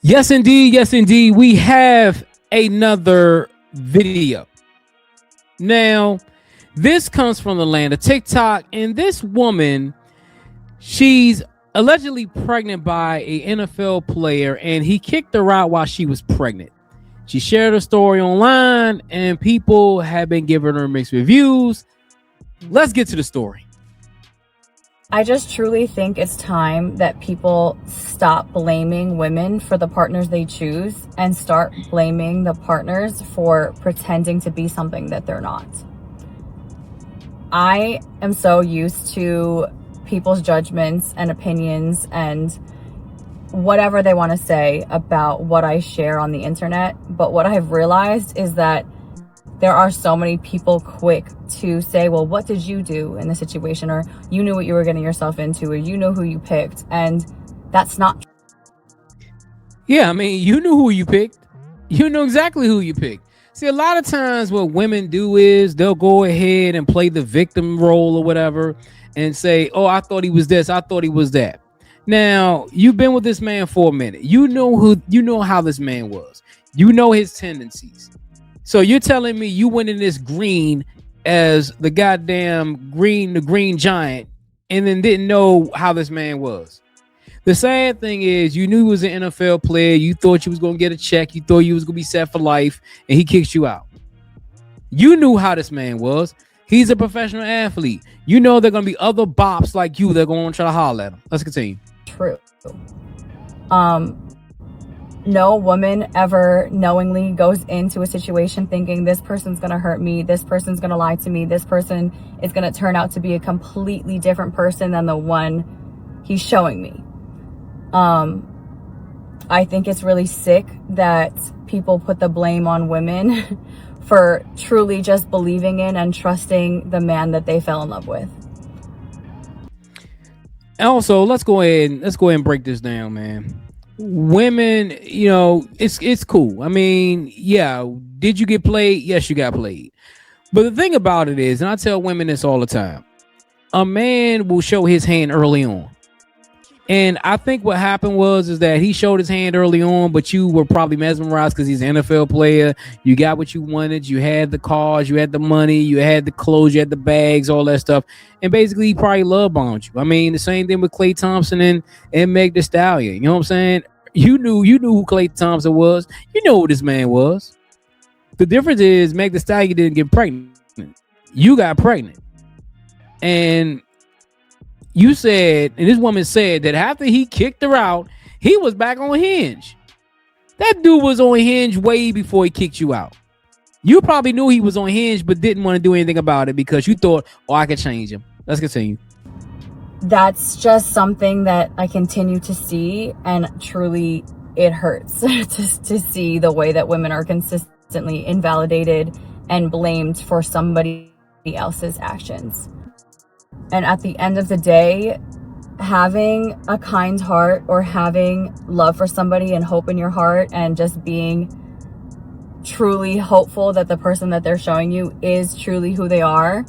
Yes, indeed. Yes, indeed. We have another video. Now, this comes from the land of TikTok, and this woman, she's allegedly pregnant by a NFL player, and he kicked her out while she was pregnant. She shared her story online, and people have been giving her mixed reviews. Let's get to the story. I just truly think it's time that people stop blaming women for the partners they choose and start blaming the partners for pretending to be something that they're not. I am so used to people's judgments and opinions and whatever they want to say about what I share on the internet. But what I've realized is that there are so many people quick to say, well, what did you do in the situation? Or you knew what you were getting yourself into, or you know who you picked. And that's not true. Yeah, I mean, you knew who you picked. You know exactly who you picked. See, a lot of times what women do is they'll go ahead and play the victim role or whatever and say, oh, I thought he was this. I thought he was that. Now, you've been with this man for a minute. You know how this man was. You know his tendencies. So you're telling me you went in this green as the green giant, and then didn't know how this man was. The sad thing is, you knew he was an NFL player. You thought you was going to get a check. You thought you was going to be set for life, and he kicked you out. You knew how this man was. He's a professional athlete. You know there are going to be other bops like you that are going to try to holler at him. Let's continue. True. No woman ever knowingly goes into a situation thinking this person's going to hurt me, this person's going to lie to me, this person is going to turn out to be a completely different person than the one he's showing me. I think it's really sick that people put the blame on women for truly just believing in and trusting the man that they fell in love with. Also, let's go ahead and break this down, man. Women, it's cool. I mean, yeah, did you get played? Yes, you got played. But the thing about it is, and I tell women this all the time, a man will show his hand early on. And I think what happened is that he showed his hand early on, but you were probably mesmerized because he's an NFL player. You got what you wanted. You had the cars, you had the money, you had the clothes, you had the bags, all that stuff. And basically, he probably love bombed you. I mean, the same thing with Klay Thompson and Meg Thee Stallion. You know what I'm saying? You knew who Klay Thompson was. You know who this man was. The difference is Meg Thee Stallion didn't get pregnant. You got pregnant. And you said, and this woman said that after he kicked her out, he was back on Hinge. That dude was on Hinge way before he kicked you out. You probably knew he was on Hinge, but didn't want to do anything about it because you thought, oh, I could change him. Let's continue. That's just something that I continue to see, and truly it hurts to see the way that women are consistently invalidated and blamed for somebody else's actions. And at the end of the day, having a kind heart or having love for somebody and hope in your heart and just being truly hopeful that the person that they're showing you is truly who they are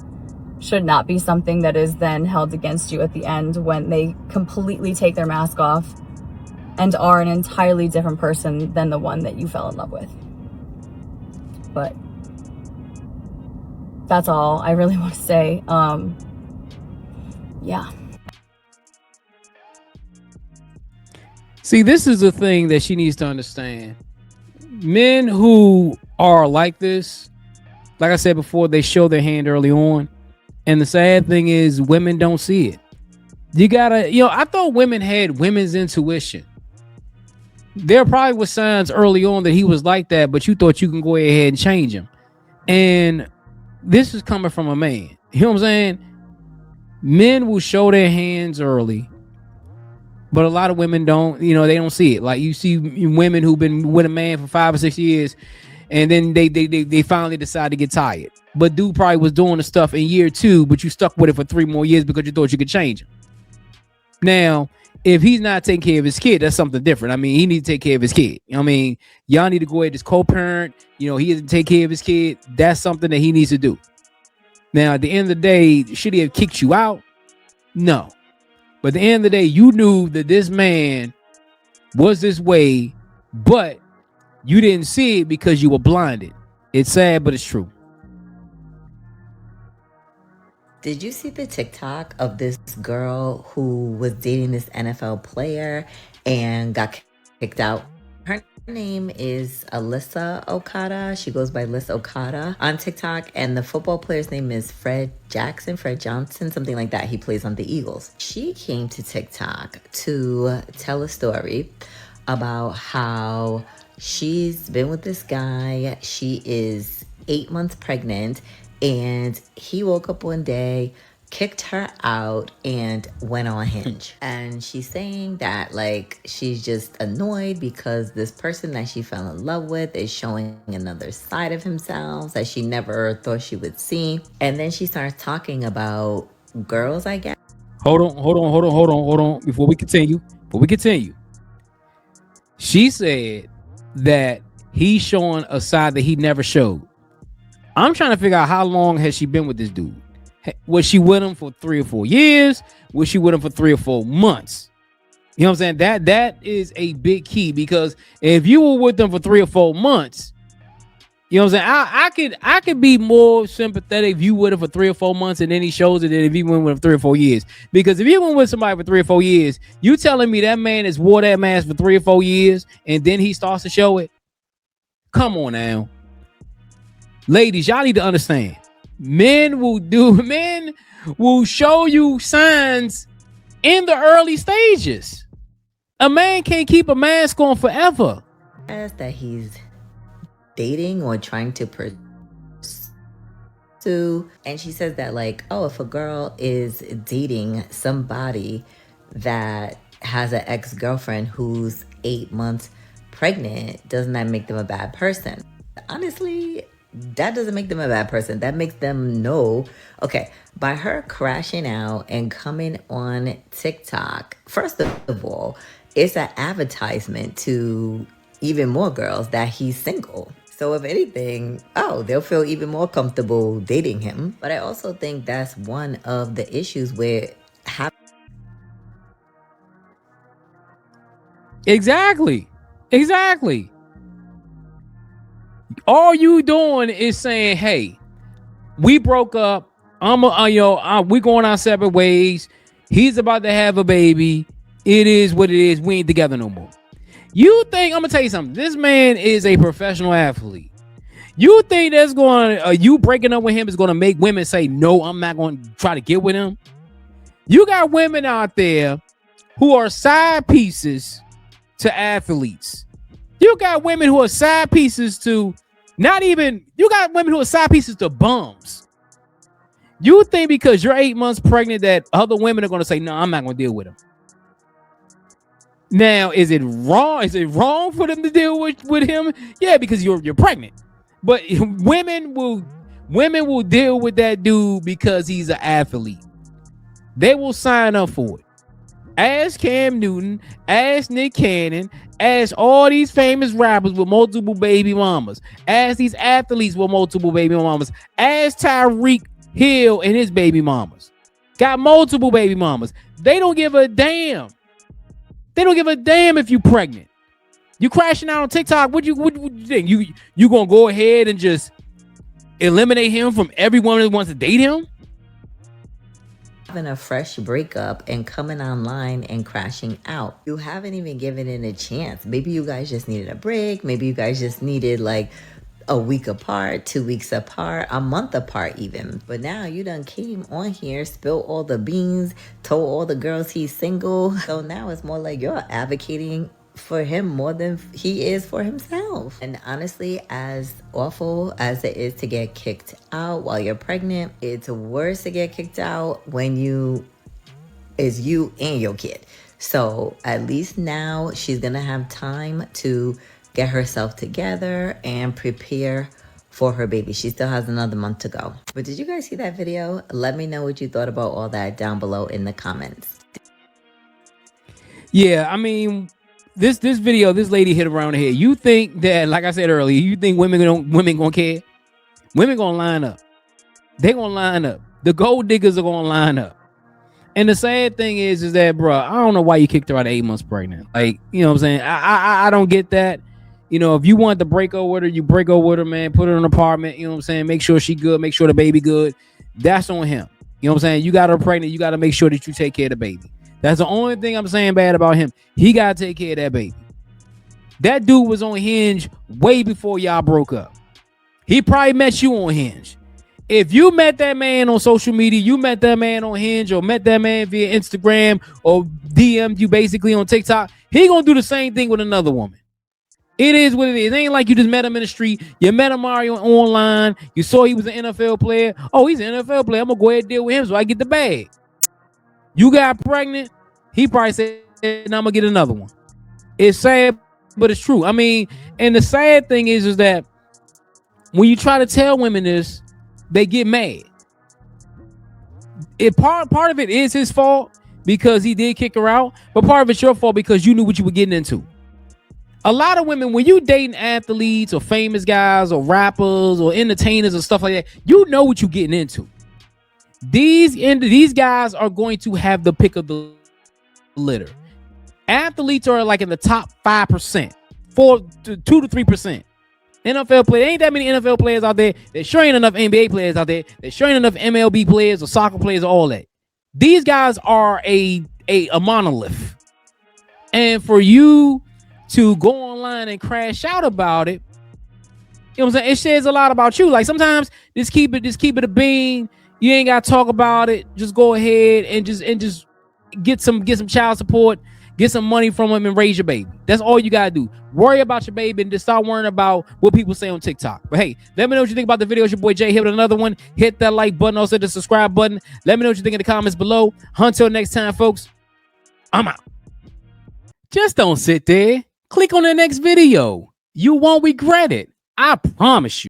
should not be something that is then held against you at the end when they completely take their mask off and are an entirely different person than the one that you fell in love with. But that's all I really want to say. Yeah. See, this is the thing that she needs to understand. Men who are like this, like I said before, they show their hand early on. And the sad thing is women don't see it. You gotta, I thought women had women's intuition. There probably was signs early on that he was like that, but you thought you can go ahead and change him. And this is coming from a man. You know what I'm saying? Men will show their hands early, but a lot of women don't, they don't see it. Like you see women who've been with a man for 5 or 6 years, and then they finally decide to get tired. But dude probably was doing the stuff in year 2, but you stuck with it for 3 more years because you thought you could change him. Now, if he's not taking care of his kid, that's something different. I mean, he needs to take care of his kid. I mean, y'all need to go ahead and just co-parent. He has to take care of his kid. That's something that he needs to do. Now, at the end of the day, should he have kicked you out? No. But at the end of the day, you knew that this man was this way but you didn't see it because you were blinded. It's sad, but it's true. Did you see the TikTok of this girl who was dating this NFL player and got kicked out? Her name is Alyssa Okada. She goes by Liz Okada on TikTok. And the football player's name is Fred Johnson, something like that. He plays on the Eagles. She came to TikTok to tell a story about how she's been with this guy. She is 8 months pregnant. And he woke up one day, kicked her out, and went on Hinge. And she's saying that, like, she's just annoyed because this person that she fell in love with is showing another side of himself that she never thought she would see. And then she starts talking about girls, I guess. Hold on. Before we continue, she said that he's showing a side that he never showed. I'm trying to figure out how long has she been with this dude. Was she with him for 3 or 4 years? Was she with him for 3 or 4 months? You know what I'm saying? That is a big key, because if you were with them for 3 or 4 months, you know what I'm saying? I could be more sympathetic if you with him for 3 or 4 months and then he shows it than if you went with him 3 or 4 years. Because if you went with somebody for 3 or 4 years, you telling me that man has wore that mask for 3 or 4 years and then he starts to show it? Come on now. Ladies, y'all need to understand. Men will show you signs in the early stages. A man can't keep a mask on forever. That he's dating or trying to pursue. And she says that, like, oh, if a girl is dating somebody that has an ex-girlfriend who's 8 months pregnant, doesn't that make them a bad person? Honestly, that doesn't make them a bad person. That makes them know, okay, by her crashing out and coming on TikTok, first of all, it's an advertisement to even more girls that he's single. So if anything, they'll feel even more comfortable dating him. But I also think that's one of the issues where Exactly. All you doing is saying, hey, we broke up. We going our separate ways. He's about to have a baby. It is what it is. We ain't together no more. You think, I'm gonna tell you something. This man is a professional athlete. You think that's going you breaking up with him is going to make women say, no, I'm not going to try to get with him? You got women out there who are side pieces to athletes. You got women who are side pieces to you got women who are side pieces to bums. You think because you're 8 months pregnant that other women are going to say, no, I'm not going to deal with him? Now, is it wrong? Is it wrong for them to deal with him? Yeah, because you're pregnant. But women will deal with that dude because he's an athlete. They will sign up for it. Ask Cam Newton, ask Nick Cannon, ask all these famous rappers with multiple baby mamas, ask these athletes with multiple baby mamas, ask Tyreek Hill and his baby mamas. Got multiple baby mamas. They don't give a damn. They don't give a damn if you pregnant. You crashing out on TikTok. What you think? You gonna go ahead and just eliminate him from everyone that wants to date him? Having a fresh breakup and coming online and crashing out. You haven't even given it a chance. Maybe you guys just needed a break. Maybe you guys just needed like a week apart, 2 weeks apart, a month apart even. But now you done came on here, spilled all the beans, told all the girls he's single. So now it's more like you're advocating for him more than he is for himself. And honestly, as awful as it is to get kicked out while you're pregnant, it's worse to get kicked out when you and your kid. So at least now she's gonna have time to get herself together and prepare for her baby. She still has another month to go. But did you guys see that video? Let me know what you thought about all that down below in the comments. Yeah, I mean, this video, this lady hit around the head. You think that, like I said earlier, you think women gonna care? Women gonna line up. They gonna line up. The gold diggers are gonna line up. And the sad thing is that, bro, I don't know why you kicked her out at 8 months pregnant. Like, you know what I'm saying? I don't get that. You know, if you want to break up with her, you break up with her, man. Put her in an apartment. You know what I'm saying? Make sure she good. Make sure the baby good. That's on him. You know what I'm saying? You got her pregnant. You got to make sure that you take care of the baby. That's the only thing I'm saying bad about him. He got to take care of that baby. That dude was on Hinge way before y'all broke up. He probably met you on Hinge. If you met that man on social media, you met that man on Hinge or met that man via Instagram or DM'd you basically on TikTok, he gonna do the same thing with another woman. It is what it is. It ain't like you just met him in the street. You met him online. You saw he was an NFL player. Oh, he's an NFL player. I'm gonna go ahead and deal with him so I get the bag. You got pregnant. He probably said, "Now I'm gonna get another one." It's sad, but it's true. I mean, and the sad thing is that when you try to tell women this, they get mad. Part of it is his fault because he did kick her out, but part of it's your fault because you knew what you were getting into. A lot of women, when you dating athletes or famous guys or rappers or entertainers or stuff like that, you know what you're getting into. These guys are going to have the pick of the litter. Athletes are like in the top 5%, 2 to 3%. NFL players, ain't that many NFL players out there. There sure ain't enough NBA players out there. There sure ain't enough MLB players or soccer players or all that. These guys are a monolith. And for you to go online and crash out about it, you know what I'm saying? It says a lot about you. Like sometimes just keep it a bean. You ain't gotta talk about it. Just go ahead and just get some child support. Get some money from him and raise your baby. That's all you gotta do. Worry about your baby and just start worrying about what people say on TikTok. But hey, let me know what you think about the video. It's your boy Jay here with another one. Hit that like button, also the subscribe button. Let me know what you think in the comments below. Until next time, folks, I'm out. Just don't sit there. Click on the next video. You won't regret it. I promise you.